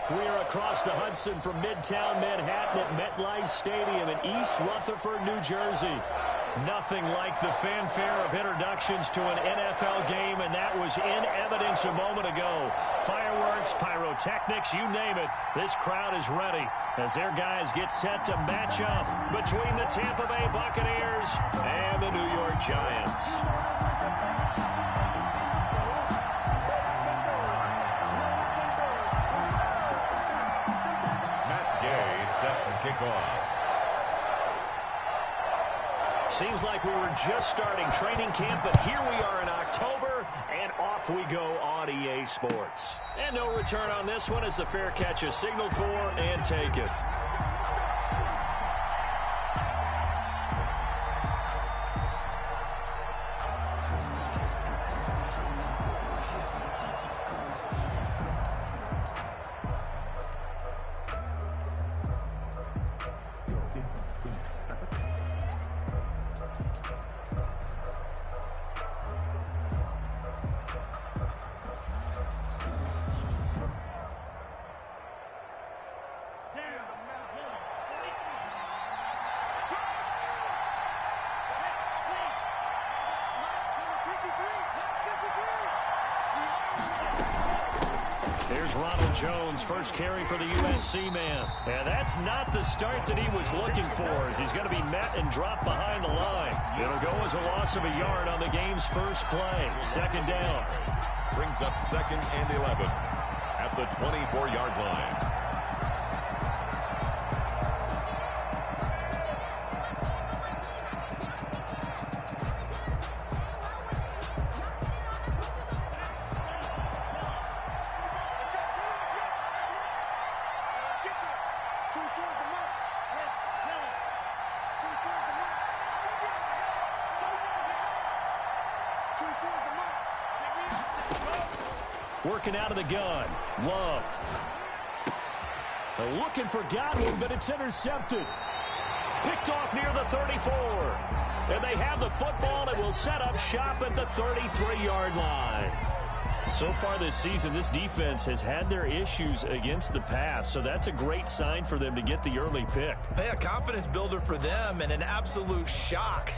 We are across the Hudson from Midtown Manhattan at MetLife Stadium in East Rutherford, New Jersey. Nothing like the fanfare of introductions to an NFL game, and that was in evidence a moment ago. Fireworks, pyrotechnics, you name it. This crowd is ready as their guys get set to match up between the Tampa Bay Buccaneers and the New York Giants. Set to kick off. Seems like we were just starting training camp, but here we are in October, and off we go on EA Sports. And no return on this one as the fair catch is signaled for and taken. Here's Ronald Jones, first carry for the USC man. And that's not the start that he was looking for, as he's going to be met and dropped behind the line. It'll go as a loss of a yard on the game's first play. Second down. Brings up 2nd and 11 at the 24-yard line. Working out of the gun. Love. They're looking for Godwin, but it's intercepted. Picked off near the 34. And they have the football and will set up shop at the 33-yard line. So far this season, this defense has had their issues against the pass, so that's a great sign for them to get the early pick. Hey, a confidence builder for them and an absolute shock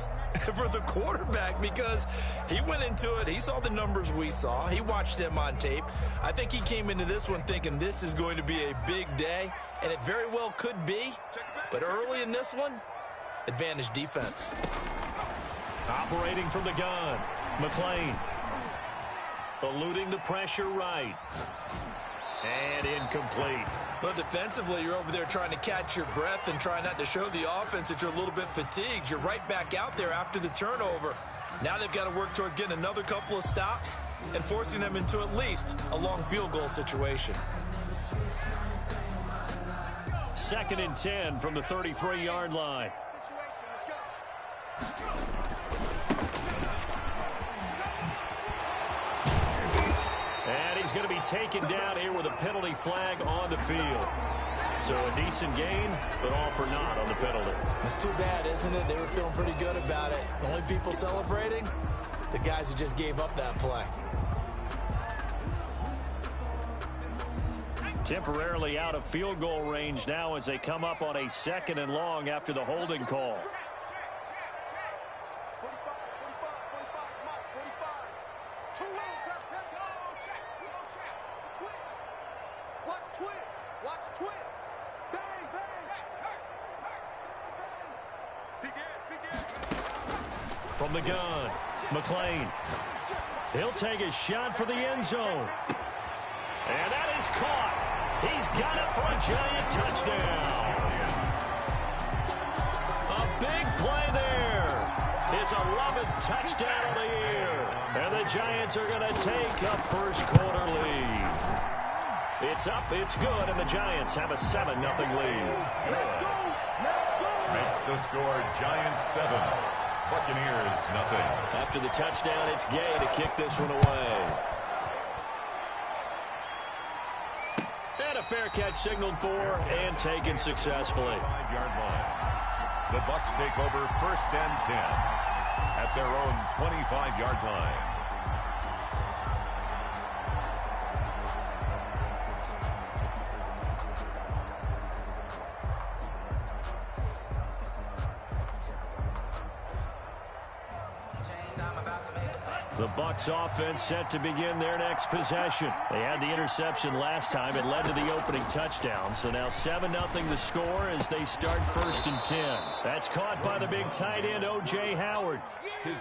for the quarterback, because he went into it, he saw the numbers we saw, he watched them on tape. I think he came into this one thinking this is going to be a big day, and it very well could be, but early in this one, advantage defense. Operating from the gun, McClain. Eluding the pressure right. And incomplete. Well, defensively, you're over there trying to catch your breath and try not to show the offense that you're a little bit fatigued. You're right back out there after the turnover. Now they've got to work towards getting another couple of stops and forcing them into at least a long field goal situation. 2nd and 10 from the 33-yard line. And he's going to be taken down here with a penalty flag on the field. So a decent gain, but all for naught on the penalty. It's too bad, isn't it? They were feeling pretty good about it. The only people celebrating, the guys who just gave up that play. Temporarily out of field goal range now as they come up on a 2nd and long after the holding call. From the gun, McClain. He'll take a shot for the end zone. And that is caught. He's got it for a Giant touchdown. A big play there. His 11th touchdown of the year. And the Giants are going to take a first quarter lead. It's up, it's good, and the Giants have a 7-0 lead. Makes the score Giants 7. Buccaneers nothing. After the touchdown, it's Gay to kick this one away. And a fair catch signaled for and taken successfully. 5-yard line. The Bucs take over 1st and 10 at their own 25-yard line. The Bucs offense set to begin their next possession. They had the interception last time. It led to the opening touchdown. So now 7-0 the score as they start 1st and 10. That's caught by the big tight end, O.J. Howard.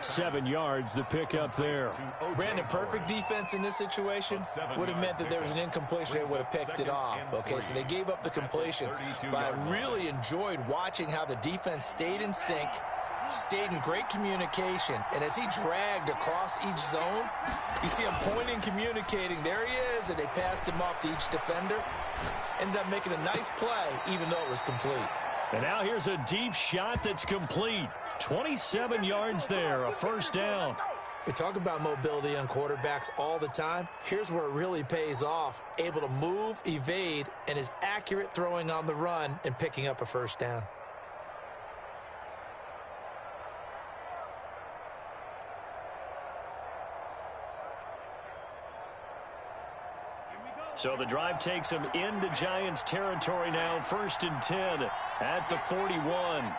7 yards, the pickup there. Brandon, perfect defense in this situation would have meant that there was an incompletion. They would have picked it off. Okay, so they gave up the completion. But I really enjoyed watching how the defense stayed in sync, stayed in great communication, and as he dragged across each zone, you see him pointing, communicating. There he is, and they passed him off to each defender. Ended up making a nice play, even though it was complete. And now here's a deep shot that's complete. 27 yards there, a 1st down. We talk about mobility on quarterbacks all the time. Here's where it really pays off. Able to move, evade, and is accurate throwing on the run and picking up a 1st down. So the drive takes them into Giants territory now, 1st and 10 at the 41.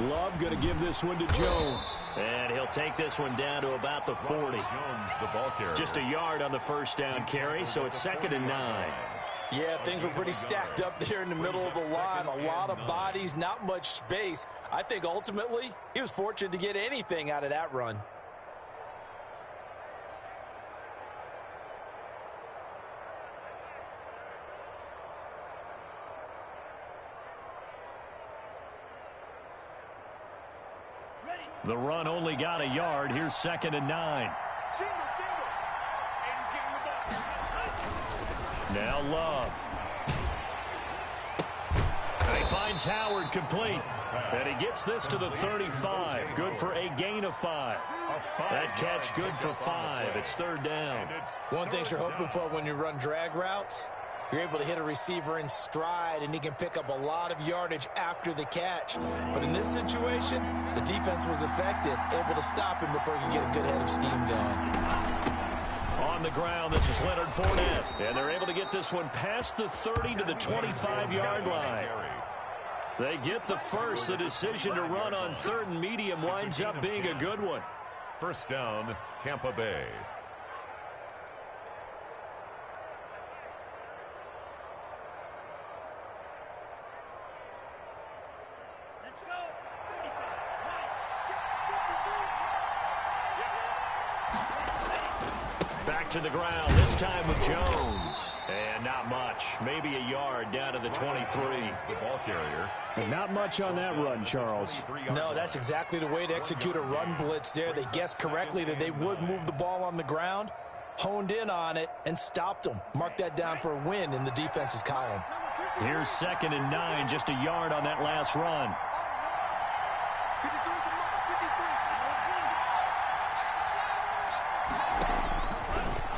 Love going to give this one to Jones. And he'll take this one down to about the 40. Jones, the ball carrier. Just a yard on the 1st down carry, so it's 2nd and 9. Yeah, things were pretty stacked up there in the middle of the line. A lot of bodies, not much space. I think ultimately he was fortunate to get anything out of that run. The run only got a yard. Here's 2nd and 9. Now Love. And he finds Howard complete. And he gets this to the 35. Good for a gain of 5. That catch good for 5. It's 3rd down. One thing you're hoping for when you run drag routes, you're able to hit a receiver in stride, and he can pick up a lot of yardage after the catch. But in this situation, the defense was effective, able to stop him before he could get a good head of steam going. On the ground, this is Leonard Fournette. And they're able to get this one past the 30 to the 25-yard line. They get the first. The decision to run on 3rd and medium winds up being a good one. 1st down, Tampa Bay. Back to the ground, this time with Jones. And not much. Maybe a yard down to the 23. The ball carrier. And not much on that run, Charles. No, that's exactly the way to execute a run blitz there. They guessed correctly that they would move the ball on the ground, honed in on it, and stopped them. Mark that down for a win in the defense's column. Here's 2nd and 9, just a yard on that last run.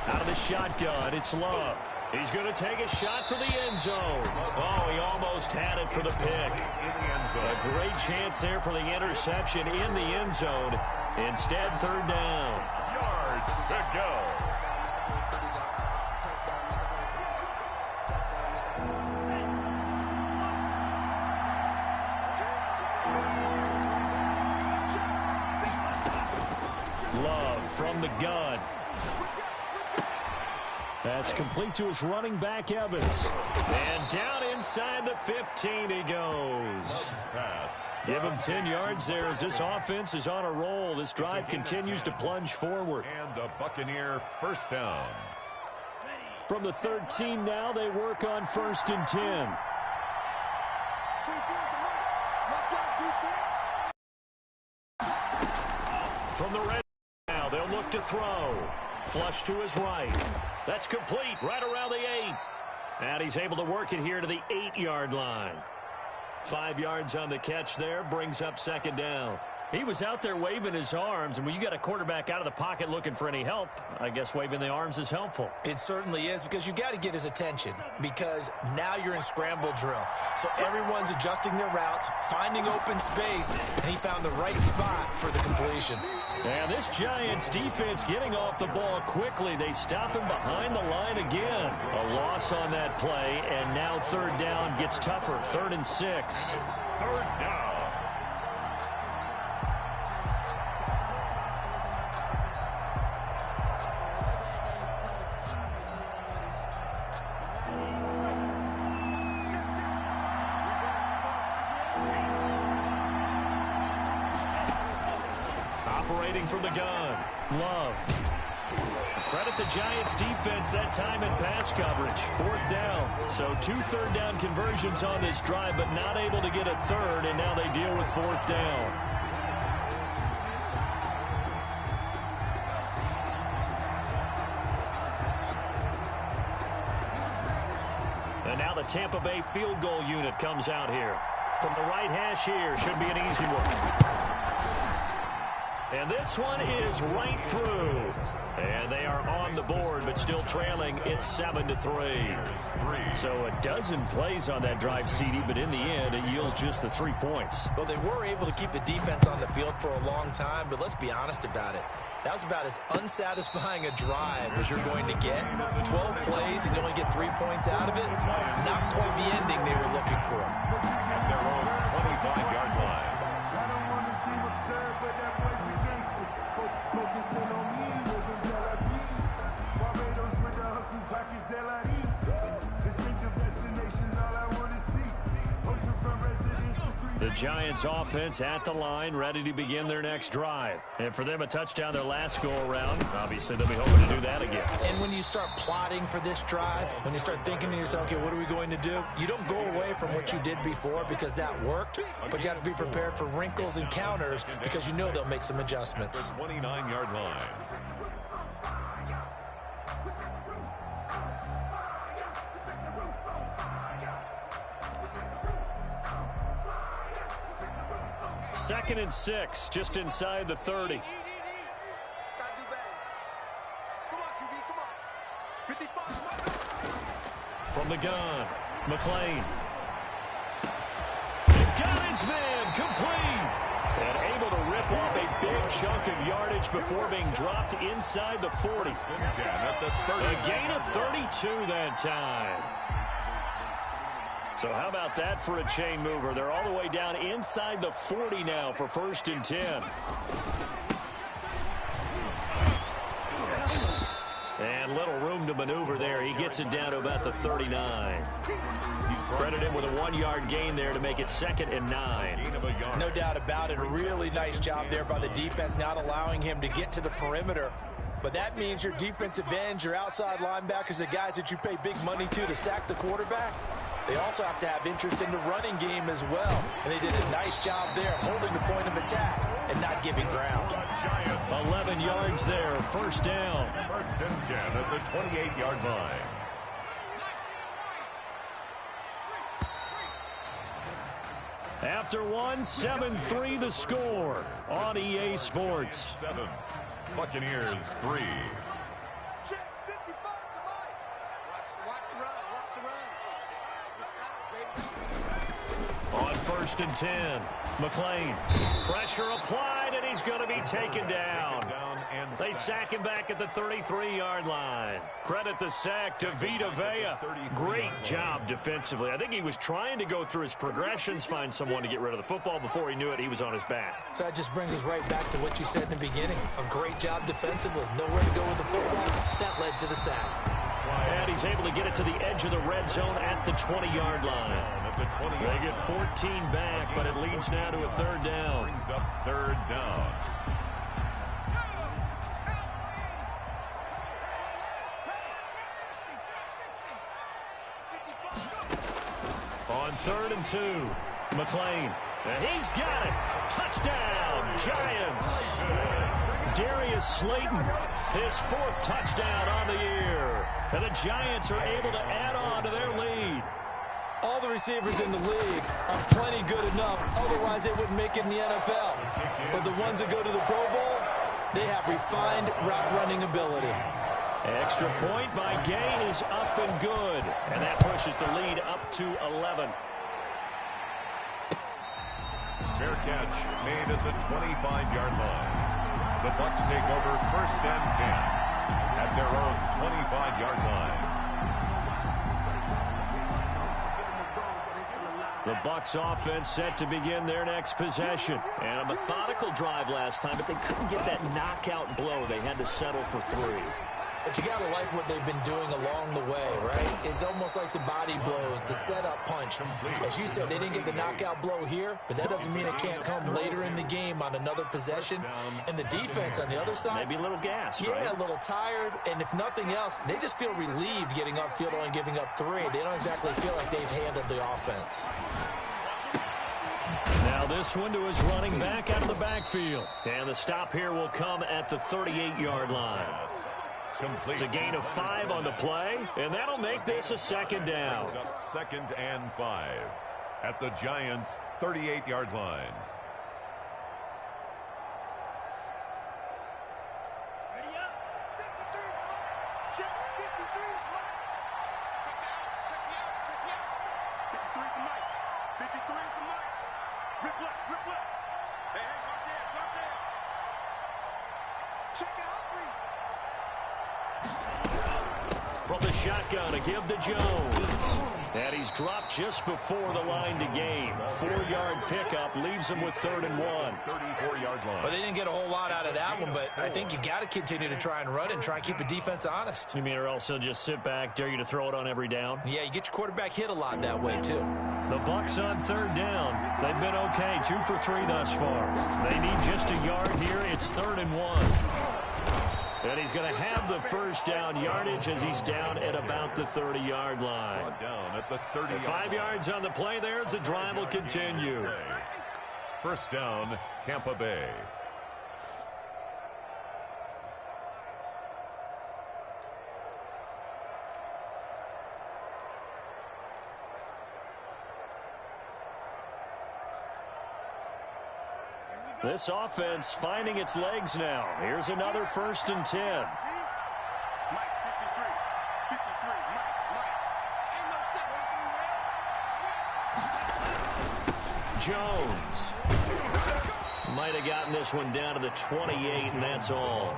Out of the shotgun, it's Love. He's going to take a shot for the end zone. Oh, he almost had it for the pick. A great chance there for the interception in the end zone. Instead, 3rd down. Yards to go. Love from the gun. That's complete to his running back, Evans. And down inside the 15 he goes. Give him 10 yards there as this offense is on a roll. This drive continues to plunge forward. And a Buccaneer 1st down. From the 13 now, they work on 1st and 10. From the red now, they'll look to throw. Flush to his right. That's complete right around the 8. And he's able to work it here to the 8-yard line. 5 yards on the catch there, brings up 2nd down. He was out there waving his arms, and when you got a quarterback out of the pocket looking for any help, I guess waving the arms is helpful. It certainly is, because you got to get his attention, because now you're in scramble drill. So everyone's adjusting their routes, finding open space, and he found the right spot for the completion. And this Giants defense getting off the ball quickly. They stop him behind the line again. A loss on that play, and now third down gets tougher. 3rd and 6. Third down. Operating from the gun, Love. Credit the Giants defense that time in pass coverage. 4th down. So 2 third-down conversions on this drive, but not able to get a third, and now they deal with 4th down. And now the Tampa Bay field goal unit comes out here. From the right hash here, should be an easy one. And this one is right through. And they are on the board, but still trailing. It's 7-3. So a dozen plays on that drive, CD, but in the end, it yields just the 3 points. Well, they were able to keep the defense on the field for a long time, but let's be honest about it. That was about as unsatisfying a drive as you're going to get. 12 plays and you only get 3 points out of it. Not quite the ending they were looking for. At their own 25-yard line. The Giants offense at the line, ready to begin their next drive. And for them, a touchdown their last go-around. Obviously, they'll be hoping to do that again. And when you start plotting for this drive, when you start thinking to yourself, okay, what are we going to do? You don't go away from what you did before because that worked, but you have to be prepared for wrinkles and counters because you know they'll make some adjustments. 29-yard line. Second and 6, just inside the 30. From the gun, McClain. Got his man, complete. And able to rip off a big chunk of yardage before being dropped inside the 40. A gain of 32 that time. So how about that for a chain mover? They're all the way down inside the 40 now for 1st and 10. And little room to maneuver there. He gets it down to about the 39. Credit him with a 1-yard gain there to make it 2nd and 9. No doubt about it. A really nice job there by the defense, not allowing him to get to the perimeter. But that means your defensive ends, your outside linebackers, the guys that you pay big money to sack the quarterback, they also have to have interest in the running game as well. And they did a nice job there holding the point of attack and not giving ground. 11 yards there, 1st down. 1st and 10 at the 28-yard line. After one, 7-3 the score on EA Sports. 7. Buccaneers 3. On 1st and 10, McClain. Pressure applied, and he's going to be taken down. They sack him back at the 33-yard line. Credit the sack to Vita Vea. Great job defensively. I think he was trying to go through his progressions, find someone to get rid of the football. Before he knew it, he was on his back. So that just brings us right back to what you said in the beginning. A great job defensively. Nowhere to go with the football. That led to the sack. And he's able to get it to the edge of the red zone at the 20-yard line. They get 14 back, but it leads now to a 3rd down. Brings up 3rd down. On 3rd and 2, McClain. And he's got it. Touchdown, Giants. Darius Slayton, his 4th touchdown on the year. And the Giants are able to add on to their lead. All the receivers in the league are plenty good enough. Otherwise, they wouldn't make it in the NFL. But the ones that go to the Pro Bowl, they have refined route running ability. Extra point by Gay is up and good. And that pushes the lead up to 11. Fair catch made at the 25-yard line. The Bucs take over 1st and 10 at their own 25-yard line. The Bucs offense set to begin their next possession. And a methodical drive last time, but they couldn't get that knockout blow. They had to settle for 3. But you got to like what they've been doing along the way, right? It's almost like the body blows, the setup punch. As you said, they didn't get the knockout blow here, but that doesn't mean it can't come later in the game on another possession. And the defense on the other side, maybe a little gas, yeah, right? A little tired. And if nothing else, they just feel relieved getting upfield, only giving up 3. They don't exactly feel like they've handled the offense. Now this one to his running back out of the backfield. And the stop here will come at the 38-yard line. It's a gain of 5 on the play, and that'll make this a 2nd down. Up 2nd and 5 at the Giants' 38-yard line. Ready up. 53 flat. Check. 53 flat. Check me out. 53 for Mike. 53 for Mike. Rip left. Hey, watch it. Check out, please. From the shotgun, a give to Jones. And he's dropped just before the line to gain. 4-yard pickup leaves him with 3rd and 1. 34-yard line. Well, they didn't get a whole lot out of that one, but I think you got to continue to try and run and try and keep the defense honest. You mean or else he'll just sit back, dare you to throw it on every down? Yeah, you get your quarterback hit a lot that way, too. The Bucs on 3rd down. They've been okay, 2 for 3 thus far. They need just a yard here. It's 3rd and 1. And he's going to have the 1st down yardage as he's down at about the 30-yard line. Down at the 30. 5 yards on the play there as the drive will continue. 1st down, Tampa Bay. This offense finding its legs now. Here's another 1st and 10. Mike, 53. Mike. Ain't no Jones might have gotten this one down to the 28, and that's all.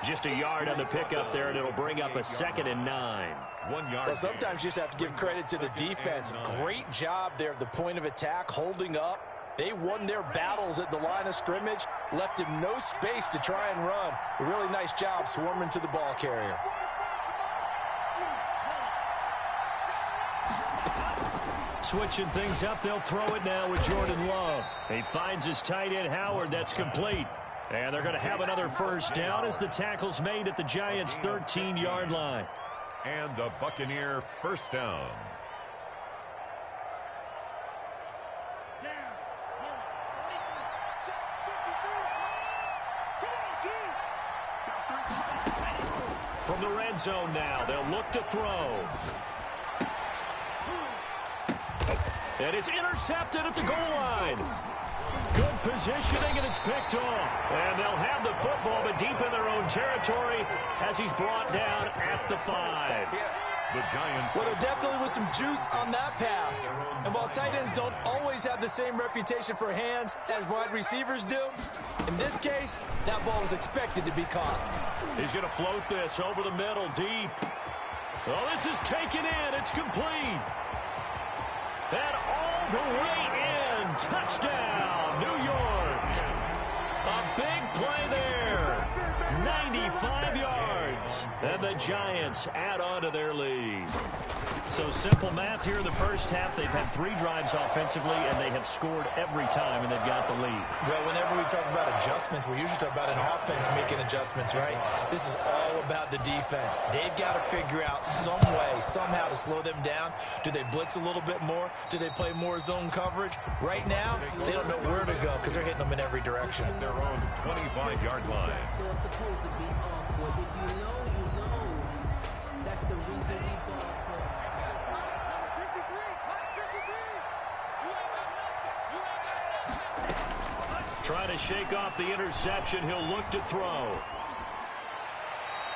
Just a yard on the pickup there, and it'll bring up a 2nd and 9. 1 yard. Well, sometimes you just have to give credit to the defense. Great job there at the point of attack, holding up. They won their battles at the line of scrimmage, left him no space to try and run. A really nice job swarming to the ball carrier. Switching things up, they'll throw it now with Jordan Love. He finds his tight end Howard. That's complete. And they're going to have another 1st down as the tackle's made at the Giants' 13-yard line. And a Buccaneer 1st down. From the red zone now, they'll look to throw. And it's intercepted at the goal line. Good positioning, and it's picked off. And they'll have the football, but deep in their own territory as he's brought down at the 5. The Giants. Well, there definitely was some juice on that pass. And while tight ends don't always have the same reputation for hands as wide receivers do, in this case, that ball was expected to be caught. He's going to float this over the middle, deep. Oh, this is taken in. It's complete. And all the way in. Touchdown, New York. A big play there. 95 yards. And the Giants add on to their lead. So simple math here in the first half. They've had 3 drives offensively, and they have scored every time, and they've got the lead. Well, whenever we talk about adjustments, we usually talk about an offense making adjustments, right? This is all about the defense. They've got to figure out some way, somehow to slow them down. Do they blitz a little bit more? Do they play more zone coverage? Right now, they don't know where to go because they're hitting them in every direction. Their own 25-yard line. It's supposed to be awkward. If you know, you know. That's the reason we ball for. Number 53. Mike, 53. You ain't got nothing. You ain't got nothing. Trying to shake off the interception. He'll look to throw.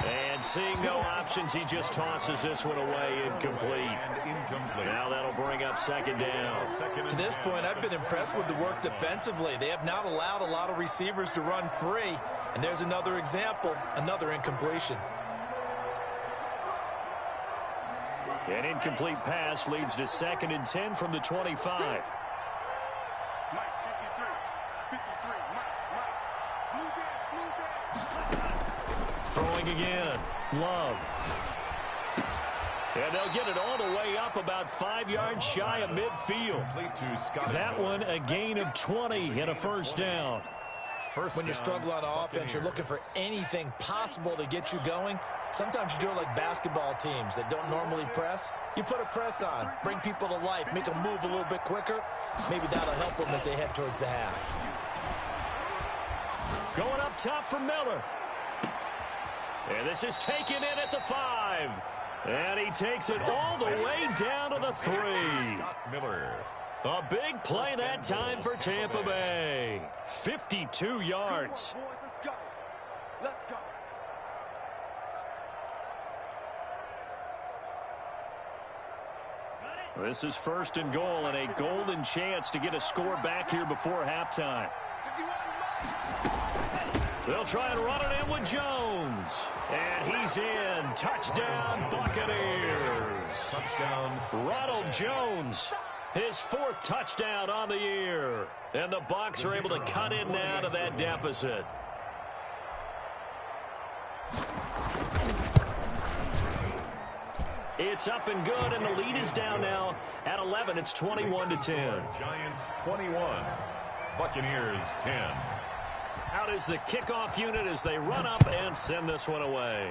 And seeing no options, he just tosses this one away, incomplete. Now that'll bring up second down. To this point, I've been impressed with the work defensively. They have not allowed a lot of receivers to run free. And there's another example, another incompletion. An incomplete pass leads to 2nd and 10 from the 25. Mike, 53, Mike, blue down. Throwing again. Love. And they'll get it all the way up about 5 yards shy of midfield. That one a gain of 20 and a first down. When you're struggling on offense, you're looking for anything possible to get you going. Sometimes you do it like basketball teams that don't normally press. You put a press on, bring people to life, make them move a little bit quicker. Maybe that'll help them as they head towards the half. Going up top for Miller. And this is taken in at the 5. And he takes it all the way down to the 3. Miller. A big play that time for Tampa Bay. 52 yards. Boys, let's go. Let's go. This is 1st and goal and a golden chance to get a score back here before halftime. 51 They'll try and run it in with Jones. And he's in. Touchdown, Buccaneers. Touchdown. Ronald Jones, his 4th touchdown on the year. And the Bucs are able to cut in now to that deficit. It's up and good, and the lead is down now at 11. It's 21-10. Giants 21. Buccaneers 10. Out is the kickoff unit as they run up and send this one away.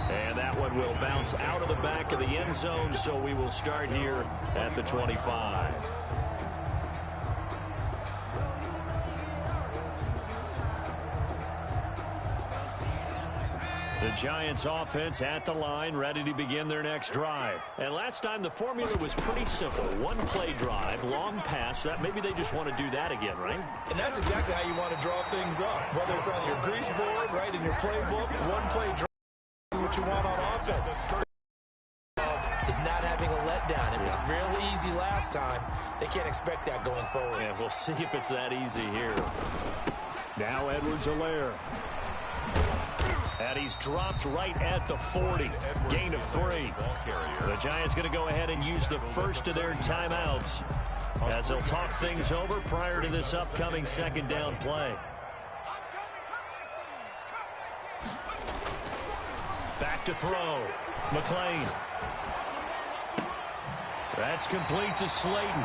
And that one will bounce out of the back of the end zone, so we will start here at the 25. The Giants offense at the line, ready to begin their next drive. And last time the formula was pretty simple. One play drive, long pass. That maybe they just want to do that again, right? And that's exactly how you want to draw things up. Whether it's on your grease board, right, in your playbook, one play drive, what you want on offense. Is not having a letdown. It was real easy last time. They can't expect that going forward. And we'll see if it's that easy here. Now Edwards-Helaire. And he's dropped right at the 40. Gain of 3. The Giants going to go ahead and use the first of their timeouts as they'll talk things over prior to this upcoming 2nd down play. Back to throw. McClain. That's complete to Slayton.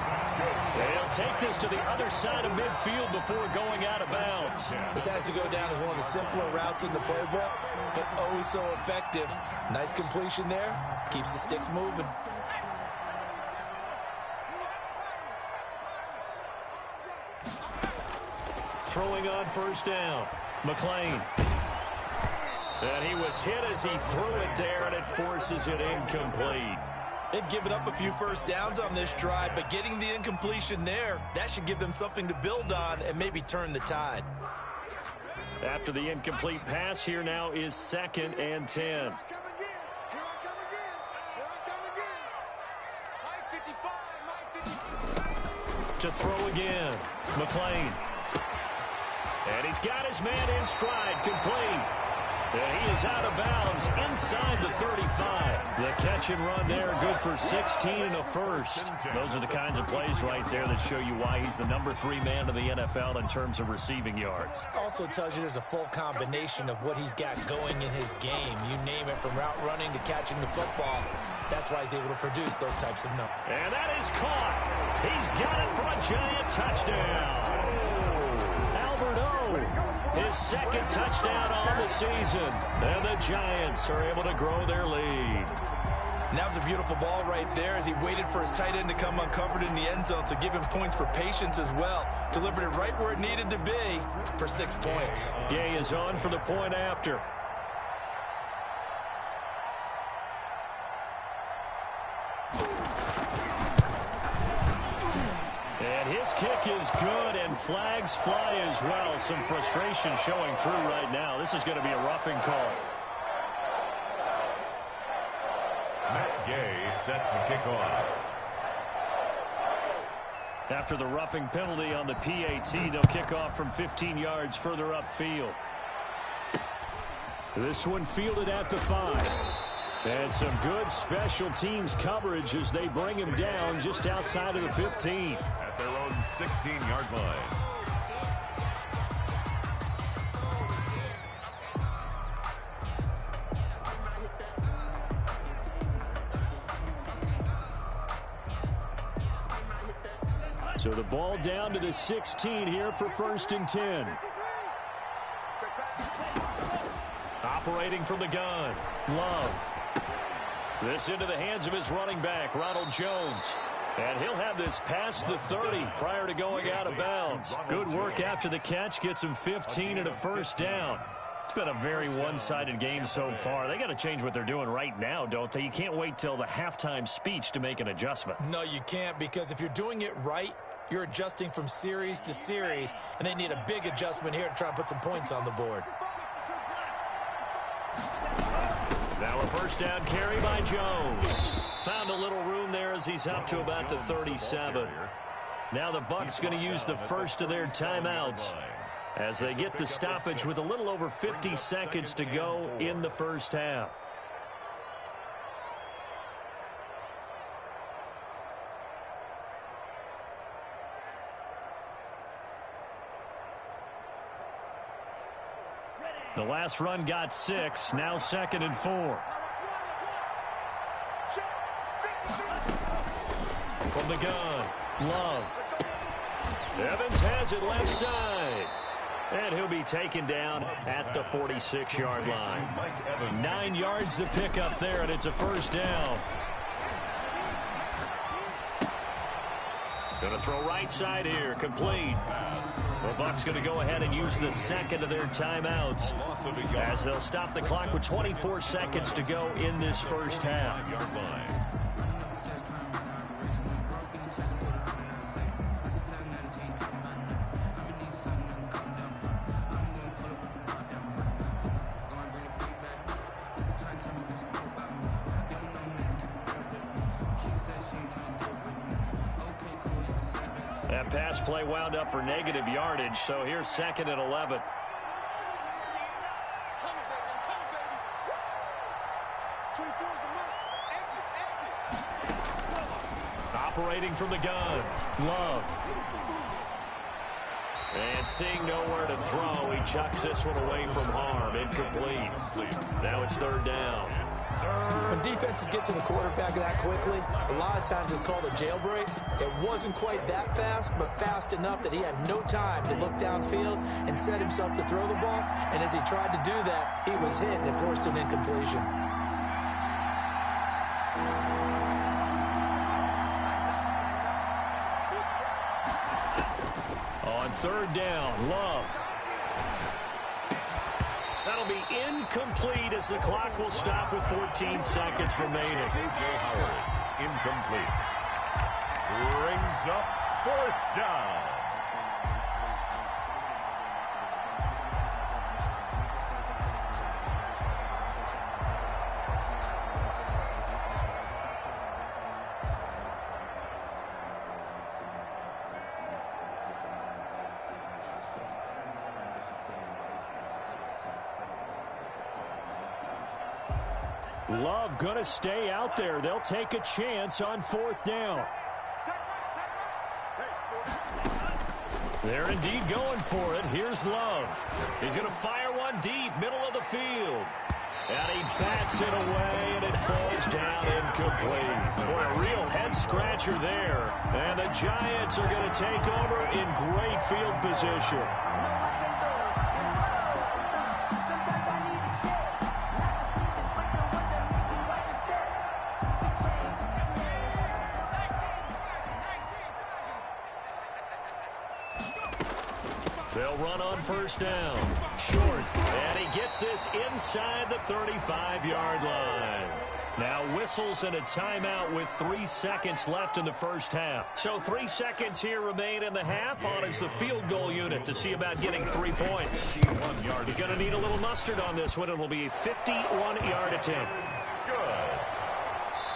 They'll take this to the other side of midfield before going out of bounds. This has to go down as one of the simpler routes in the playbook, but oh so effective. Nice completion there. Keeps the sticks moving. Throwing on 1st down. McClain. And he was hit as he threw it there, and it forces it incomplete. They've given up a few first downs on this drive, but getting the incompletion there, that should give them something to build on and maybe turn the tide. After the incomplete pass, here now is 2nd and 10. Here I come again. Here I come again. Here I come again. Mike 55, Mike 55. To throw again. McClain. And he's got his man in stride, complete. And he is out of bounds inside the 35. The catch and run there, good for 16 and a first. Those are the kinds of plays right there that show you why he's the number 3 man in the NFL in terms of receiving yards. Also tells you there's a full combination of what he's got going in his game. You name it, from route running to catching the football. That's why he's able to produce those types of numbers. And that is caught. He's got it for a Giant touchdown. Albert O, his 2nd touchdown on the season. And the Giants are able to grow their lead. And that was a beautiful ball right there as he waited for his tight end to come uncovered in the end zone, so give him points for patience as well. Delivered it right where it needed to be for 6 points. Gay is on for the point after. And kick is good, and flags fly as well. Some frustration showing through right now. This is going to be a roughing call. Matt Gay set to kick off. After the roughing penalty on the PAT, they'll kick off from 15 yards further upfield. This one fielded at the 5. And some good special teams coverage as they bring him down just outside of the 15. At their own 16-yard line. So the ball down to the 16 here for 1st and 10. Operating from the gun, Love. This into the hands of his running back, Ronald Jones. And he'll have this past the 30 prior to going out of bounds. Good work after the catch. Gets him 15 and a 1st down. It's been a very one-sided game so far. They got to change what they're doing right now, don't they? You can't wait till the halftime speech to make an adjustment. No, you can't, because if you're doing it right, you're adjusting from series to series, and they need a big adjustment here to try and put some points on the board. Now a 1st down carry by Jones. Found a little room there as he's up to about the 37. Now the Bucs going to use the first of their timeouts as they get the stoppage with a little over 50 seconds to go in the 1st half. The last run got 6, now 2nd and 4. From the gun, Love. Evans has it left side. And he'll be taken down at the 46-yard line. 9 yards to pick up there, and it's a 1st down. Going to throw right side here, complete. The Bucs going to go ahead and use the 2nd of their timeouts as they'll stop the clock with 24 seconds to go in this 1st half. That pass play wound up for negative yardage, so here's 2nd and 11. Operating from the gun, Love. And seeing nowhere to throw, he chucks this one away from harm. Incomplete. Now it's 3rd down. When defenses get to the quarterback that quickly, a lot of times it's called a jailbreak. It wasn't quite that fast, but fast enough that he had no time to look downfield and set himself to throw the ball. And as he tried to do that, he was hit and it forced an incompletion. On 3rd down, Love. That'll be incomplete as the clock will stop with 14 seconds remaining. A.J. Howard, incomplete. Brings up 4th down. Love going to stay out there. They'll take a chance on 4th down. They're indeed going for it. Here's Love. He's going to fire one deep, middle of the field. And he bats it away, and it falls down incomplete. Boy, a real head-scratcher there. And the Giants are going to take over in great field position. They'll run on 1st down. Short. And he gets this inside the 35-yard line. Now whistles and a timeout with 3 seconds left in the first half. So 3 seconds here remain in the half. On is the field goal unit to see about getting 3 points. You're going to need a little mustard on this one. It'll be a 51-yard attempt.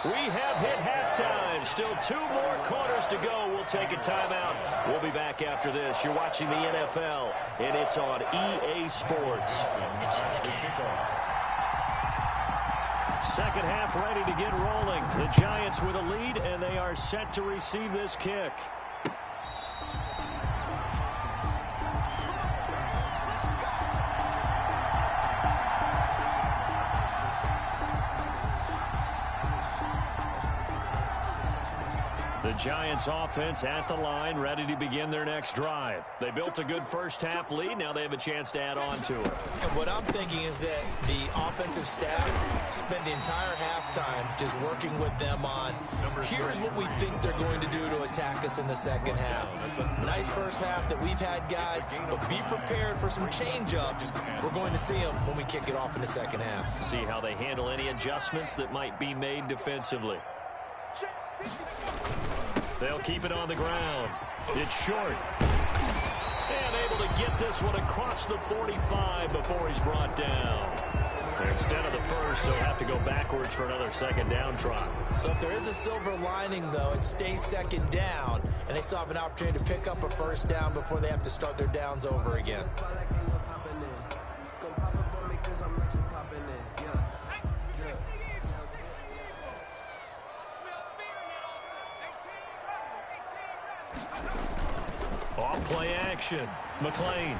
We have hit halftime. Still 2 more quarters to go. We'll take a timeout. We'll be back after this. You're watching the NFL, and it's on EA Sports. It's in the game. Second half ready to get rolling. The Giants with a lead, and they are set to receive this kick. The Giants offense at the line, ready to begin their next drive. They built a good first half lead. Now they have a chance to add on to it. And what I'm thinking is that the offensive staff spent the entire halftime just working with them on, here's what we think they're going to do to attack us in the second half. Nice first half that we've had, guys, but be prepared for some change-ups. We're going to see them when we kick it off in the second half. See how they handle any adjustments that might be made defensively. They'll keep it on the ground. It's short. And able to get this one across the 45 before he's brought down. Instead of the first, they'll have to go backwards for another second down try. So if there is a silver lining, though, it stays second down, and they still have an opportunity to pick up a first down before they have to start their downs over again. Off-play action. McLean.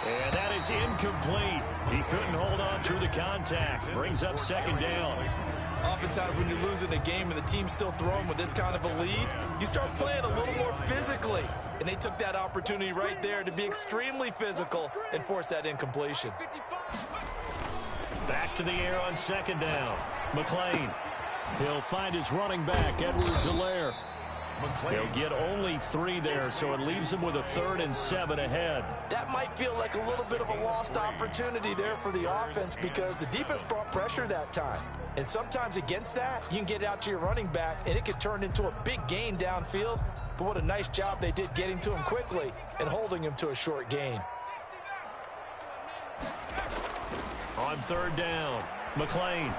And that is incomplete. He couldn't hold on through the contact. Brings up second down. Oftentimes when you're losing a game and the team's still throwing with this kind of a lead, you start playing a little more physically. And they took that opportunity right there to be extremely physical and force that incompletion. Back to the air on second down. McLean. He'll find his running back, Edwards-Helaire. He'll get only 3 there, so it leaves him with a 3rd and 7 ahead. That might feel like a little bit of a lost opportunity there for the offense because the defense brought pressure that time. And sometimes against that, you can get out to your running back, and it could turn into a big gain downfield. But what a nice job they did getting to him quickly and holding him to a short gain. On third down, McLean.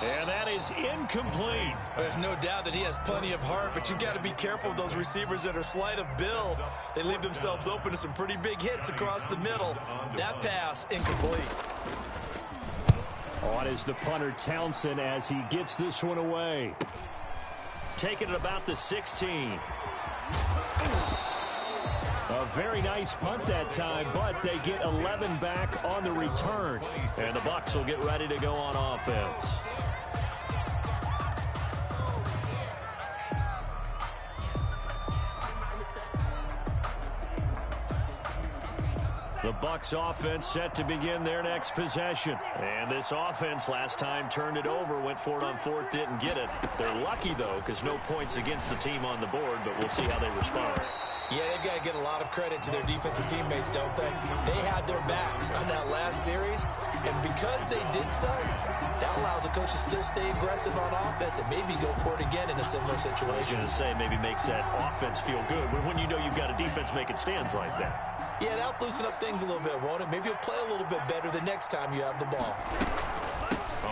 And that is incomplete. There's no doubt that he has plenty of heart, but you've got to be careful of those receivers that are slight of build. They leave themselves open to some pretty big hits across the middle. That pass, incomplete. On is the punter, Townsend, as he gets this one away. Taking it about the 16. A very nice punt that time, but they get 11 back on the return. And the Bucs will get ready to go on offense. The Bucs offense set to begin their next possession. And this offense last time turned it over, went for it on 4th, didn't get it. They're lucky, though, because no points against the team on the board, but we'll see how they respond. Yeah, they've got to get a lot of credit to their defensive teammates, don't they? They had their backs on that last series, and because they did so, that allows the coach to still stay aggressive on offense and maybe go for it again in a similar situation. I was going to say maybe makes that offense feel good, but when you know you've got a defense making stands like that. Yeah, that'll loosen up things a little bit, won't it? Maybe you'll play a little bit better the next time you have the ball.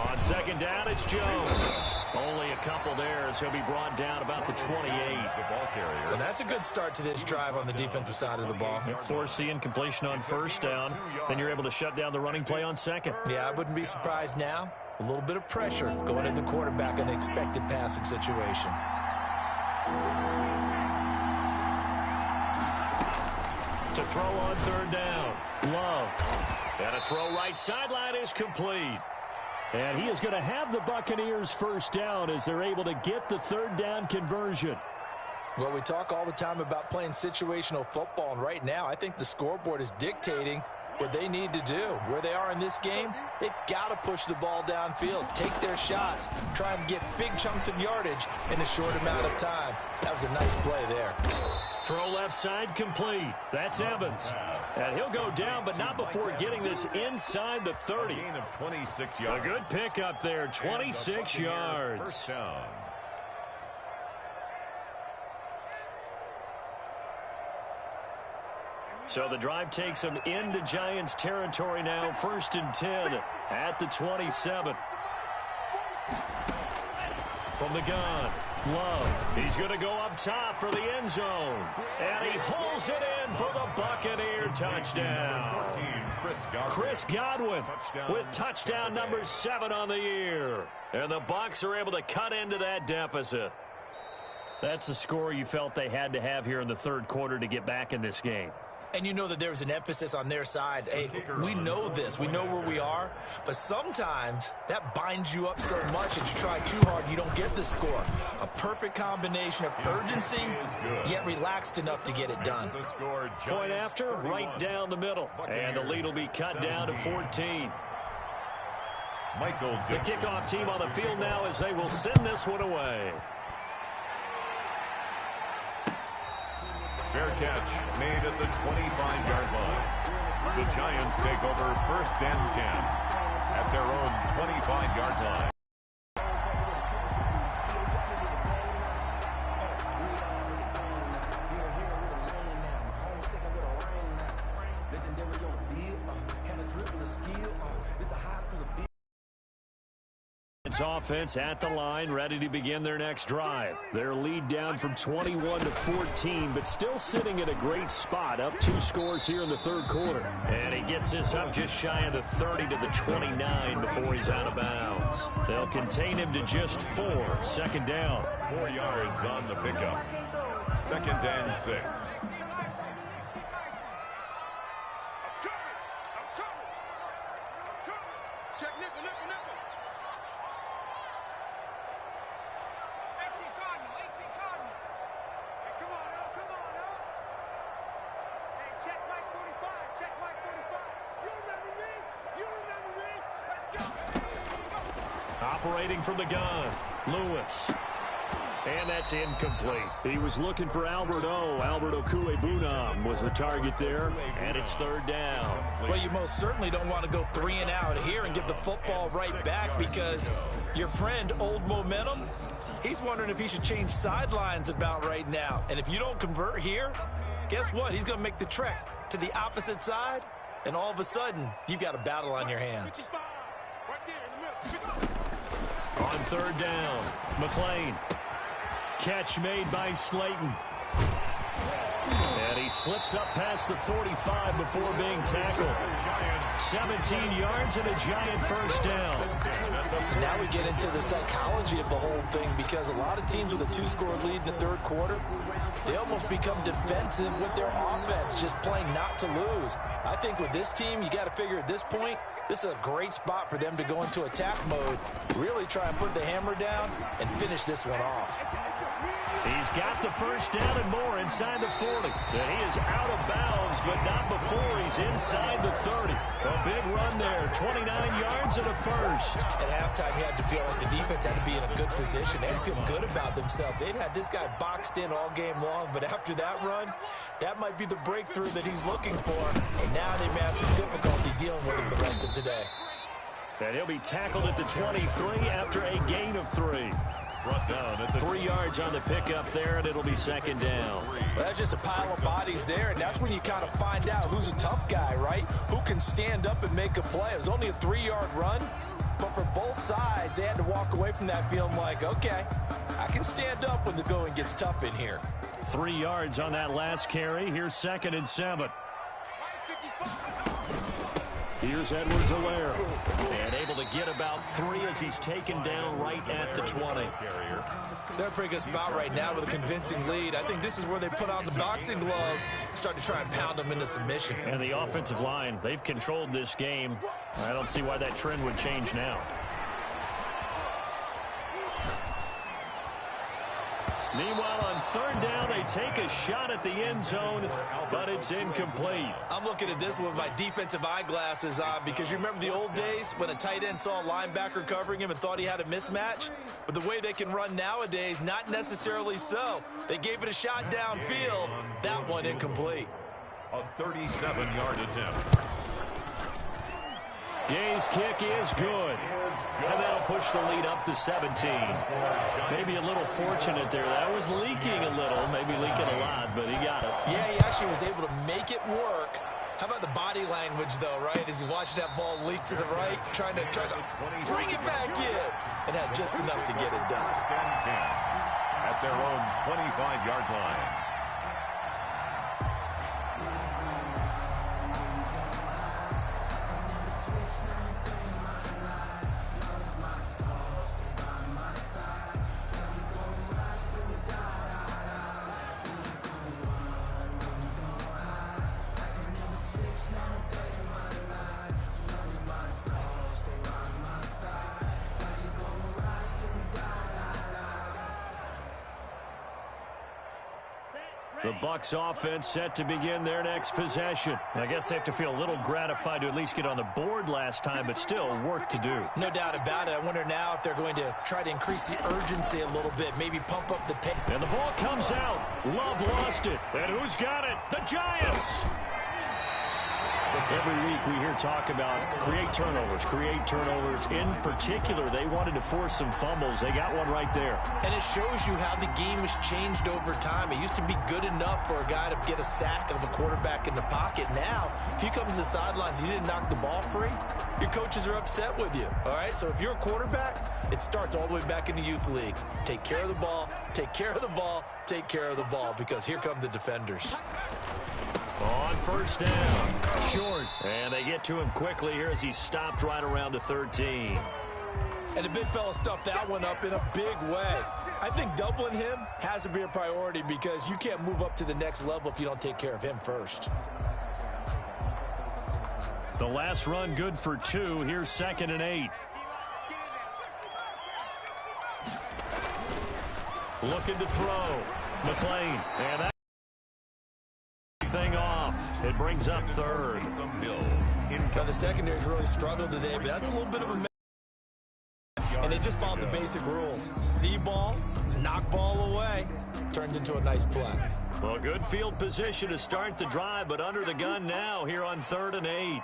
On second down, it's Jones. Only a couple there as he'll be brought down about the 28. Well, that's a good start to this drive on the defensive side of the ball. Force the incompletion on first down. Then you're able to shut down the running play on second. Yeah, I wouldn't be surprised now. A little bit of pressure going at the quarterback in an expected passing situation. To throw on third down, Love. And a throw right sideline is complete. And he is going to have the Buccaneers first down as they're able to get the third down conversion. Well, we talk all the time about playing situational football, and right now I think the scoreboard is dictating what they need to do. Where they are in this game, they've got to push the ball downfield, take their shots, try and get big chunks of yardage in a short amount of time. That was a nice play there. Throw left side complete. That's Evans. And he'll go down, but not before getting this inside the 30. Gain of 26 yards. A good pickup there, 26 yards. First down. So the drive takes them into Giants territory now. 1st and 10 at the 27. From the gun, Love. He's going to go up top for the end zone. And he hauls it in for the Buccaneer touchdown. Chris Godwin with touchdown number 7 on the year. And the Bucs are able to cut into that deficit. That's the score you felt they had to have here in the third quarter to get back in this game. And you know that there's an emphasis on their side. Hey, we know this. We know where we are. But sometimes that binds you up so much that you try too hard, you don't get the score. A perfect combination of urgency, yet relaxed enough to get it done. Point after, right down the middle. And the lead will be cut down to 14. The kickoff team on the field now as they will send this one away. Fair catch made at the 25-yard line. The Giants take over 1st and 10 at their own 25-yard line. Offense at the line, ready to begin their next drive. Their lead down from 21 to 14, but still sitting at a great spot, up 2 scores here in the third quarter. And he gets this up just shy of the 30 to the 29 before he's out of bounds. They'll contain him to just 4. 2nd down. 4 yards on the pickup. 2nd and 6. Operating from the gun, Lewis. And that's incomplete. He was looking for Albert Okwuegbunam was the target there, and it's 3rd down. Well, you most certainly don't want to go 3 and out here and give the football right back because your friend, Old Momentum, he's wondering if he should change sidelines about right now. And if you don't convert here, guess what? He's going to make the trek to the opposite side, and all of a sudden, you've got a battle on your hands. On 3rd down, McLean. Catch made by Slayton. And he slips up past the 45 before being tackled. 17 yards and a Giant 1st down. Now we get into the psychology of the whole thing because a lot of teams with a 2-score lead in the third quarter, they almost become defensive with their offense, just playing not to lose. I think with this team, you got to figure at this point, this is a great spot for them to go into attack mode, really try and put the hammer down and finish this one off. He's got the 1st down and more inside the 40. And he is out of bounds, but not before he's inside the 30. A big run there, 29 yards and a 1st. At halftime, you had to feel like the defense had to be in a good position. They had to feel good about themselves. They'd had this guy boxed in all game long, but after that run, that might be the breakthrough that he's looking for. And now they may have some difficulty dealing with him the rest of today. And he'll be tackled at the 23 after a gain of 3. Brought down at the 3 yards on the pickup there, and it'll be 2nd down. Well, that's just a pile of bodies there, and that's when you kind of find out who's a tough guy, right? Who can stand up and make a play. It was only a 3-yard run, but for both sides, they had to walk away from that feeling like, okay, I can stand up when the going gets tough in here. 3 yards on that last carry. Here's 2nd and 7. Here's Edwards-Helaire. And able to get about 3 as he's taken down right at the 20. They're in a pretty good spot right now with a convincing lead. I think this is where they put on the boxing gloves, start to try and pound them into submission. And the offensive line, they've controlled this game. I don't see why that trend would change now. Meanwhile, on third down, they take a shot at the end zone, but it's incomplete. I'm looking at this with my defensive eyeglasses on because you remember the old days when a tight end saw a linebacker covering him and thought he had a mismatch? But the way they can run nowadays, not necessarily so. They gave it a shot downfield. That one incomplete. A 37-yard attempt. Gay's kick is good. And that'll push the lead up to 17. Maybe a little fortunate there. That was leaking a little, maybe leaking a lot, but he got it. Yeah, he actually was able to make it work. How about the body language, though, right? As he watched that ball leak to the right, trying to bring it back in, and had just enough to get it done. First and 10 at their own 25-yard line. The Bucs offense set to begin their next possession. I guess they have to feel a little gratified to at least get on the board last time, but still work to do. No doubt about it. I wonder now if they're going to try to increase the urgency a little bit, maybe pump up the pace. And the ball comes out. Love lost it. And who's got it? The Giants! Every week we hear talk about create turnovers. In particular, they wanted to force some fumbles. They got one right there. And it shows you how the game has changed over time. It used to be good enough for a guy to get a sack of a quarterback in the pocket. Now, if you come to the sidelines and you didn't knock the ball free, your coaches are upset with you. All right, so if you're a quarterback, it starts all the way back in the youth leagues. Take care of the ball, take care of the ball, take care of the ball, because here come the defenders. On first down, short. And they get to him quickly here as he stopped right around the 13. And the big fella stuffed that one up in a big way. I think doubling him has to be a priority because you can't move up to the next level if you don't take care of him first. The last run good for 2. Here's 2nd and 8. Looking to throw. McLean. And that thing off. It brings up 3rd. Now the secondary's really struggled today, but that's a little bit of a and they just followed the basic rules. See ball, knock ball away. Turned into a nice play. Well, good field position to start the drive, but under the gun now here on 3rd and 8.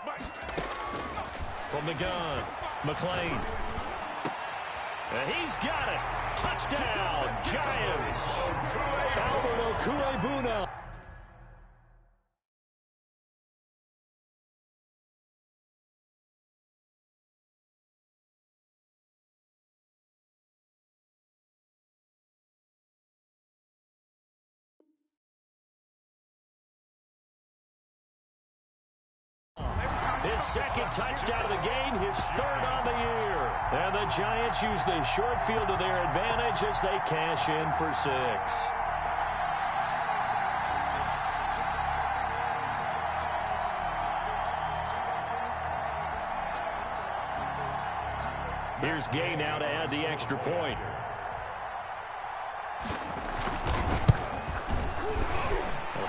From the gun, McLean. And he's got it. Touchdown, Giants. Albert Okwuegbunam. His 2nd touchdown of the game, his 3rd on the year. And the Giants use the short field to their advantage as they cash in for 6. Here's Gay now to add the extra point.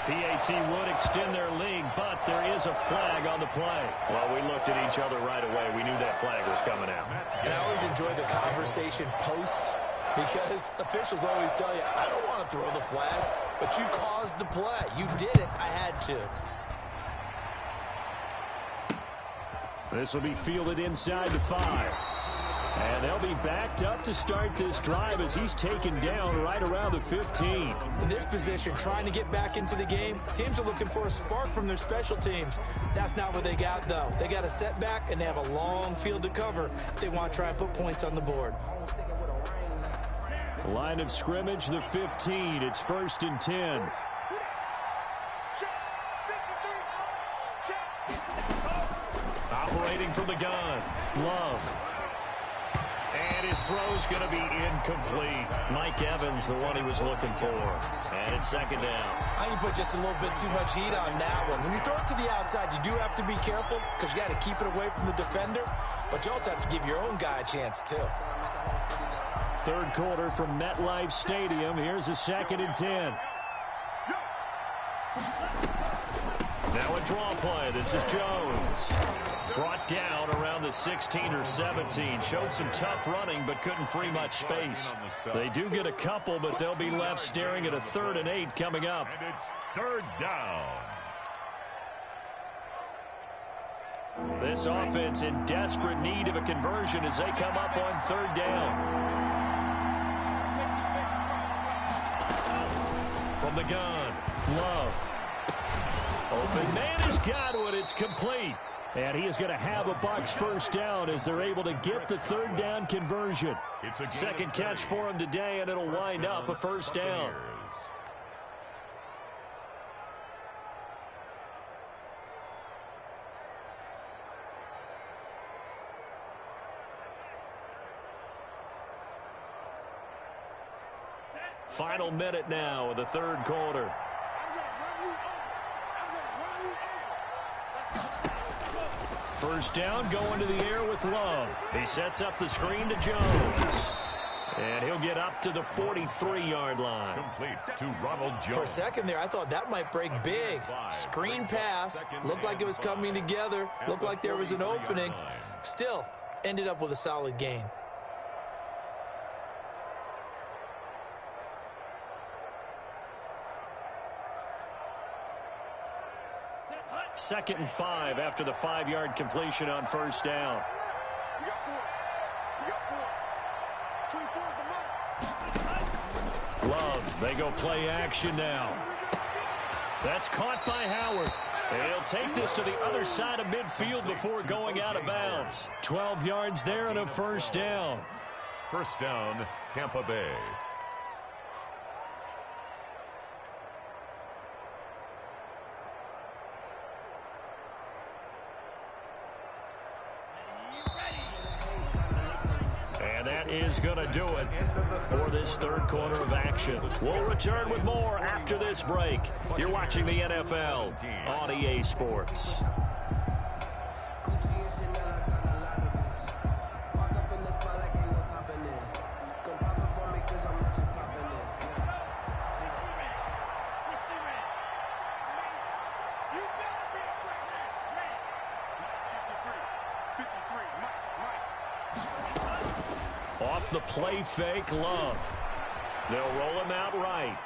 PAT would extend their lead, but there is a flag on the play. Well, we looked at each other right away. We knew that flag was coming out. And I always enjoy the conversation post because officials always tell you, I don't want to throw the flag, but you caused the play. You did it. I had to. This will be fielded inside the 5. And they'll be backed up to start this drive as he's taken down right around the 15. In this position, trying to get back into the game, teams are looking for a spark from their special teams. That's not what they got, though. They got a setback, and they have a long field to cover if they want to try and put points on the board. Line of scrimmage, the 15. It's 1st and 10. Operating from the gun, Love. And his throw's going to be incomplete. Mike Evans, the one he was looking for. And it's 2nd down. I think you put just a little bit too much heat on that one. When you throw it to the outside, you do have to be careful because you got to keep it away from the defender. But you also have to give your own guy a chance, too. third quarter from MetLife Stadium. Here's a 2nd and 10. Now a draw play. This is Jones. Brought down around the 16 or 17. Showed some tough running, but couldn't free much space. They do get a couple, but they'll be left staring at a 3rd and 8 coming up. And it's 3rd down. This offense in desperate need of a conversion as they come up on 3rd down. From the gun, Love. Open man has got it. It's complete. And he is going to have a Bucs first down as they're able to get the 3rd down conversion. Second catch for him today, and it'll wind up a first down. Final minute now of the 3rd quarter. First down, going to the air with Love. He sets up the screen to Jones. And he'll get up to the 43-yard line. Complete to Ronald Jones. For a second there, I thought that might break big. Screen pass. Looked like it was coming together. Looked like there was an opening. Still, ended up with a solid gain. Second and 5 after the 5-yard completion on first down. We got 4. 24 is the mark. Love, they go play action now. That's caught by Howard. And he'll take this to the other side of midfield before going out of bounds. 12 yards there and a first down. First down, Tampa Bay. And that is going to do it for this 3rd quarter of action. We'll return with more after this break. You're watching the NFL on EA Sports. Off the play fake, Love. They'll roll him out right.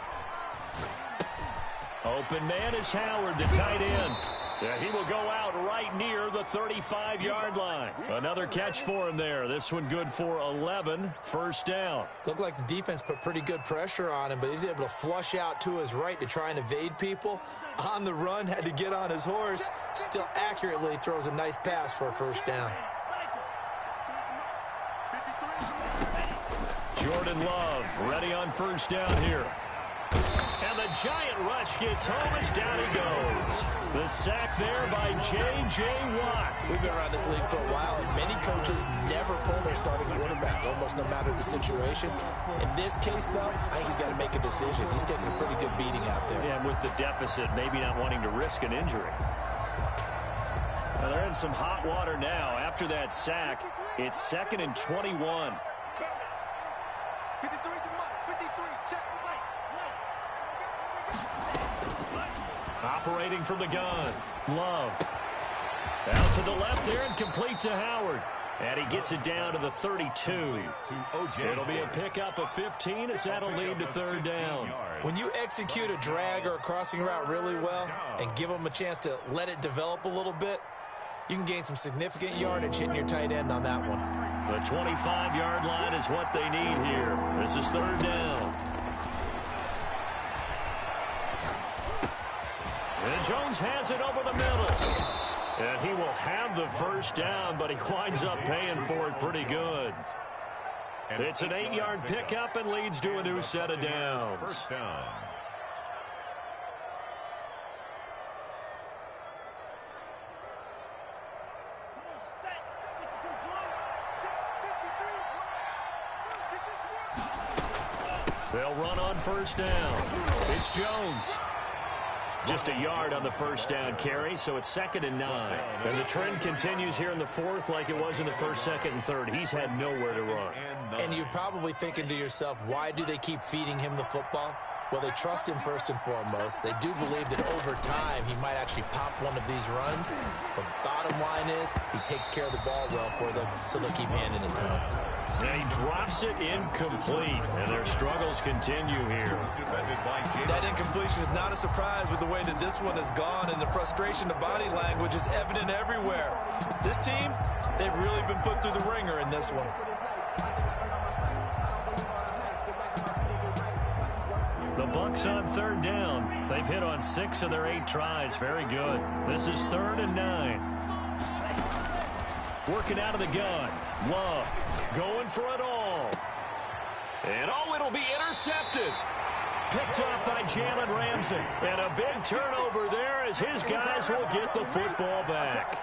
Open man is Howard, the tight end. Yeah, he will go out right near the 35-yard line. Another catch for him there. This one good for 11. First down. Looked like the defense put pretty good pressure on him, but he's able to flush out to his right to try and evade people. On the run, had to get on his horse. Still accurately throws a nice pass for a first down. Jordan Love ready on first down here. And the giant rush gets home as down he goes. The sack there by J.J. Watt. We've been around this league for a while, and many coaches never pull their starting quarterback, almost no matter the situation. In this case, though, I think he's got to make a decision. He's taking a pretty good beating out there. Yeah, and with the deficit, maybe not wanting to risk an injury. Well, they're in some hot water now. After that sack, it's 2nd and 21. 53 is the mark. 53, check. Operating from the gun, Love. Out to the left there and complete to Howard. And he gets it down to the 32. It'll be a pickup of 15 as that'll lead to 3rd down. When you execute a drag or a crossing route really well and give them a chance to let it develop a little bit, you can gain some significant yardage hitting your tight end on that one. The 25-yard line is what they need here. This is 3rd down. And Jones has it over the middle. And he will have the first down, but he winds up paying for it pretty good. It's an 8-yard pickup and leads to a new set of downs. First down. They'll run on first down. It's Jones. Just a yard on the first down carry, so it's 2nd and 9. And the trend continues here in the 4th like it was in the 1st, 2nd, and 3rd. He's had nowhere to run. And you're probably thinking to yourself, why do they keep feeding him the football? Well, they trust him first and foremost. They do believe that over time he might actually pop one of these runs. But bottom line is he takes care of the ball well for them, so they'll keep handing it to him. And he drops it incomplete, and their struggles continue here. That incompletion is not a surprise with the way that this one has gone, and the frustration, the body language is evident everywhere. This team, they've really been put through the ringer in this one. The Bucs on 3rd down. They've hit on 6 of their 8 tries. Very good. This is 3rd and 9. Working out of the gun. Love going for it all. And it'll be intercepted. Picked off by Jalen Ramsey. And a big turnover there as his guys will get the football back.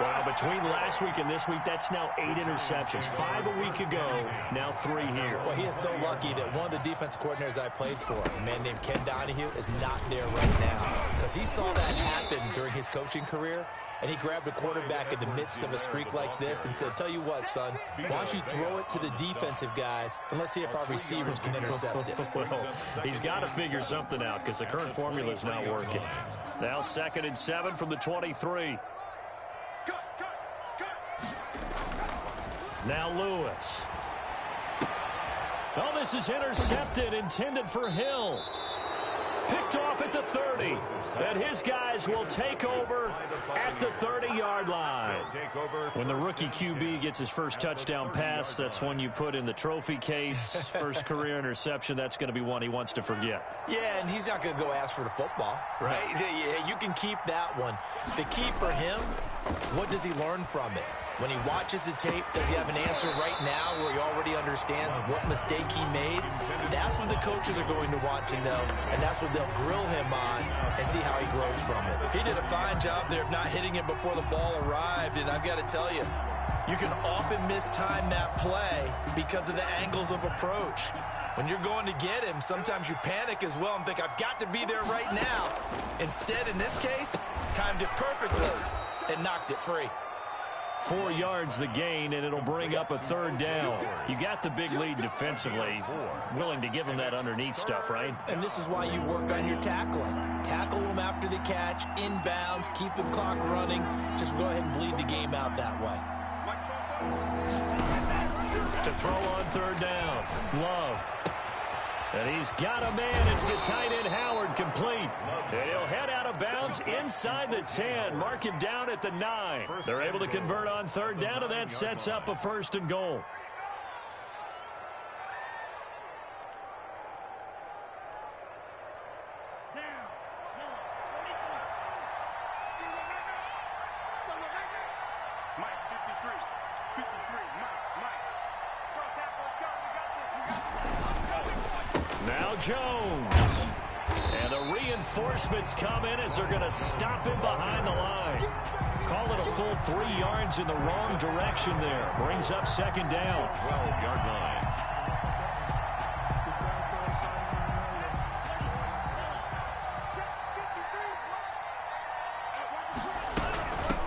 Wow, between last week and this week, that's now 8 interceptions. 5 a week ago, now 3 here. Well, he is so lucky that one of the defense coordinators I played for, a man named Ken Donahue, is not there right now. Because he saw that happen during his coaching career. And he grabbed a quarterback in the midst of a streak like this and said, tell you what, son, why don't you throw it to the defensive guys, and let's see if our receivers can intercept it. Well, he's got to figure something out because the current formula is not working. Now 2nd and 7 from the 23. Now Lewis. Oh, this is intercepted, intended for Hill. Picked off at the 30. And his guys will take over at the 30-yard line. When the rookie QB gets his first touchdown pass, that's one you put in the trophy case. First career interception, that's going to be one he wants to forget. Yeah, and he's not going to go ask for the football, right? Yeah, you can keep that one. The key for him, what does he learn from it? When he watches the tape, does he have an answer right now where he already understands what mistake he made? That's what the coaches are going to want to know, and that's what they'll grill him on and see how he grows from it. He did a fine job there of not hitting him before the ball arrived, and I've got to tell you, you can often mistime that play because of the angles of approach. When you're going to get him, sometimes you panic as well and think, I've got to be there right now. Instead, in this case, timed it perfectly and knocked it free. 4 yards the gain, and it'll bring up a 3rd down. You got the big lead defensively. Willing to give them that underneath stuff, right? And this is why you work on your tackling. Tackle them after the catch, inbounds, keep the clock running. Just go ahead and bleed the game out that way. To throw on 3rd down, Love. And he's got a man. It's the tight end Howard, complete. And he'll head out of bounds inside the 10. Mark him down at the 9. They're able to convert on 3rd down, and that sets up a 1st and goal. Now Jones. And the reinforcements come in as they're going to stop him behind the line. Call it a full 3 yards in the wrong direction there. Brings up 2nd down. 12-yard line.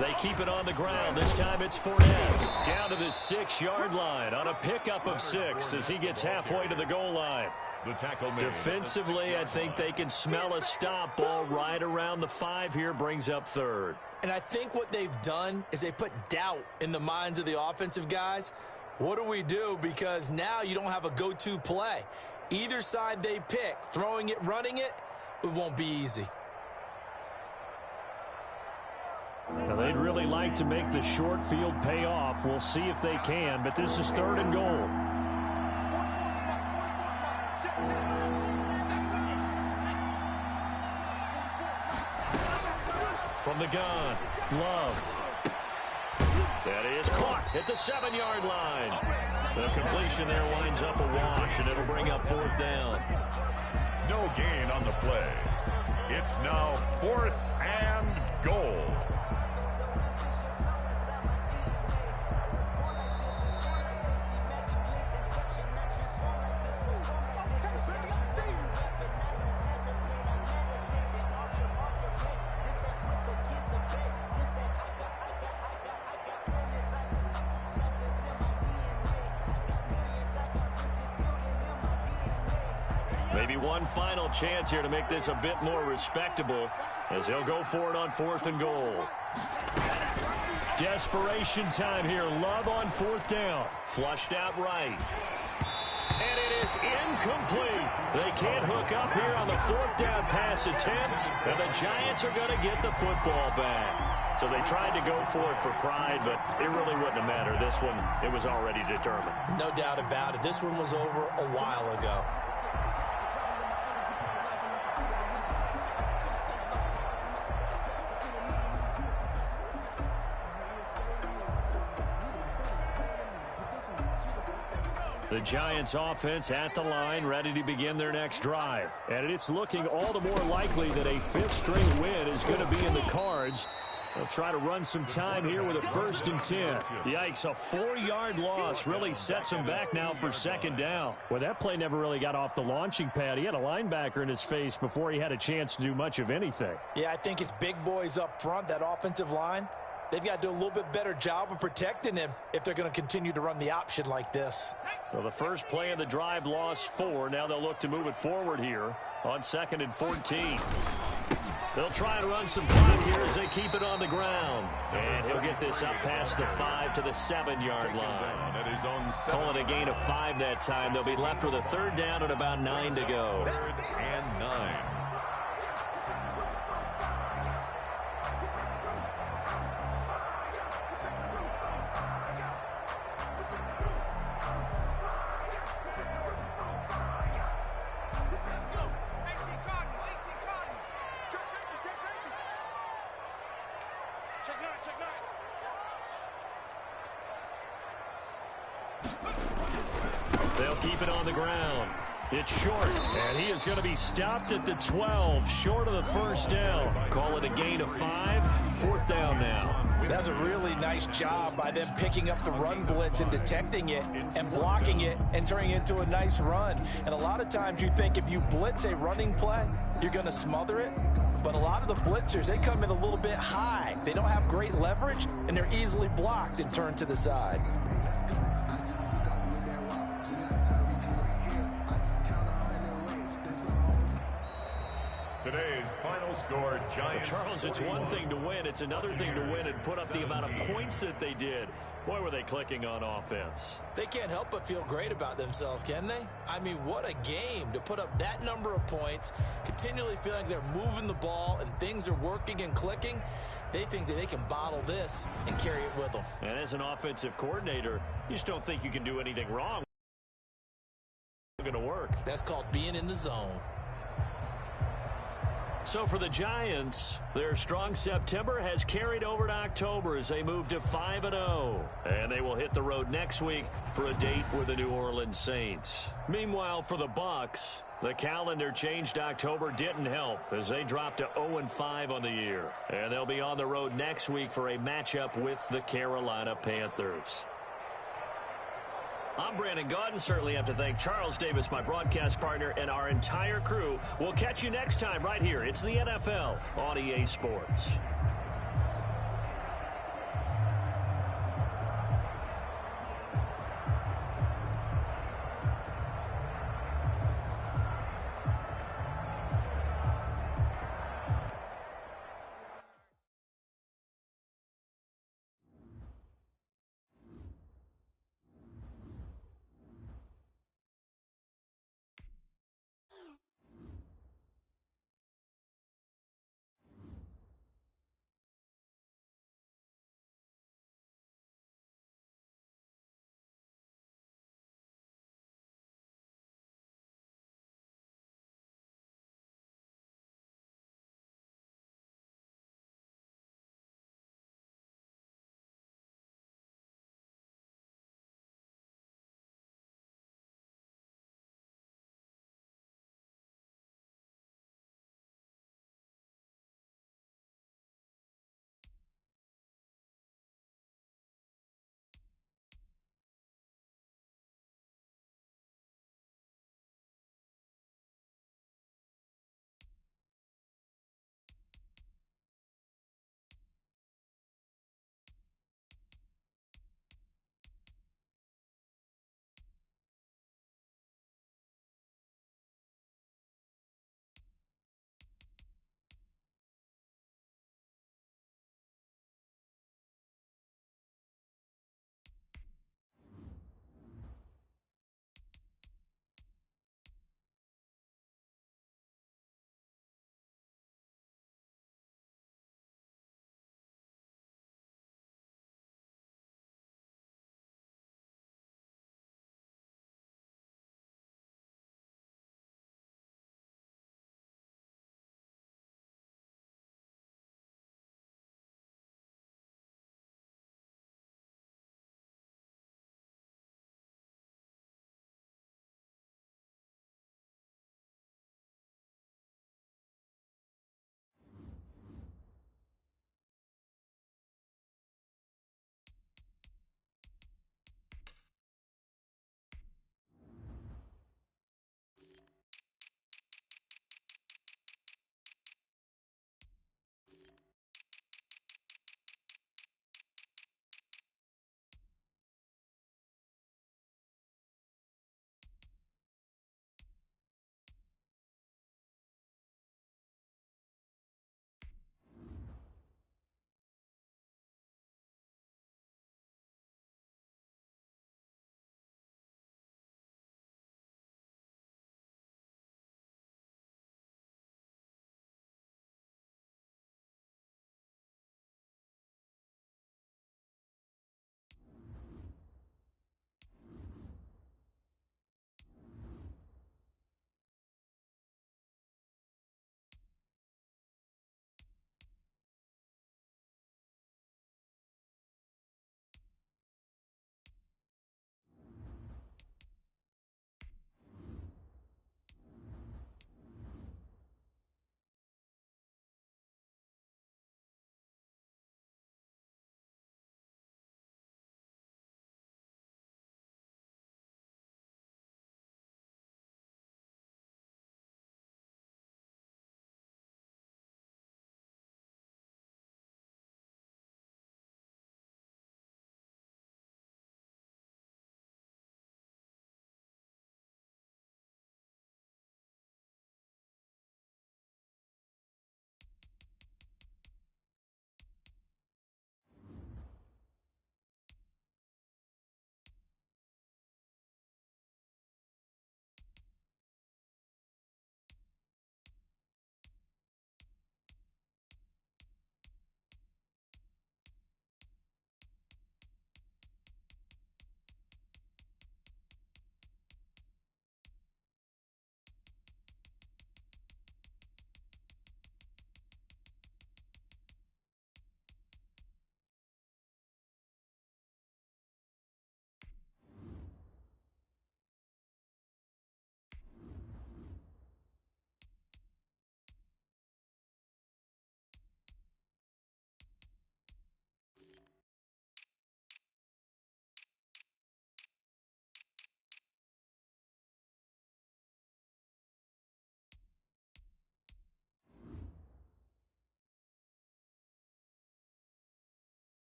They keep it on the ground. This time it's Fournette. Down to the 6-yard line on a pickup of 6 as he gets halfway to the goal line. The tackle made. Defensively, I think they can smell a stop. Ball right around the 5 here, brings up 3rd. And I think what they've done is they put doubt in the minds of the offensive guys. What do we do? Because now you don't have a go-to play. Either side they pick, throwing it, running it, it won't be easy. Now, they'd really like to make the short field pay off. We'll see if they can, but this is 3rd and goal. From the gun, Love. That is caught at the 7-yard line. The completion there winds up a wash, and it'll bring up 4th down. No gain on the play. It's now 4th and goal. Maybe one final chance here to make this a bit more respectable as he'll go for it on 4th and goal. Desperation time here. Love on 4th down. Flushed out right. And it is incomplete. They can't hook up here on the 4th down pass attempt. And the Giants are going to get the football back. So they tried to go for it for pride, but it really wouldn't have mattered. This one, it was already determined. No doubt about it. This one was over a while ago. The Giants offense at the line, ready to begin their next drive. And it's looking all the more likely that a 5th-string win is going to be in the cards. They'll try to run some time here with a 1st and 10. Yikes, a 4-yard loss really sets him back now for 2nd down. Well, that play never really got off the launching pad. He had a linebacker in his face before he had a chance to do much of anything. Yeah, I think it's big boys up front, that offensive line. They've got to do a little bit better job of protecting him if they're going to continue to run the option like this. So the first play of the drive lost 4. Now they'll look to move it forward here on 2nd and 14. They'll try and run some clock here as they keep it on the ground. And he'll get this up past the 5 to the 7-yard line. Call it a gain of 5 that time. They'll be left with a 3rd down and about 9 to go. 3rd and 9. They'll keep it on the ground. It's short, and he is going to be stopped at the 12, short of the 1st down. Call it a gain of 5, 4th down now. That's a really nice job by them picking up the run blitz and detecting it and blocking it and turning it into a nice run. And a lot of times you think if you blitz a running play, you're going to smother it. But a lot of the blitzers, they come in a little bit high. They don't have great leverage, and they're easily blocked and turned to the side. Today's final score, Giants. Well, Charles, it's one thing to win. It's another thing to win and put up the amount of points that they did. Boy, were they clicking on offense. They can't help but feel great about themselves, can they? I mean, what a game to put up that number of points, continually feeling like they're moving the ball and things are working and clicking. They think that they can bottle this and carry it with them. And as an offensive coordinator, you just don't think you can do anything wrong. It's going to work. That's called being in the zone. So for the Giants, their strong September has carried over to October as they move to 5-0. And they will hit the road next week for a date with the New Orleans Saints. Meanwhile, for the Bucs, the calendar changed October didn't help as they dropped to 0-5 on the year. And they'll be on the road next week for a matchup with the Carolina Panthers. I'm Brandon Gaudin. Certainly have to thank Charles Davis, my broadcast partner, and our entire crew. We'll catch you next time right here. It's the NFL on EA Sports.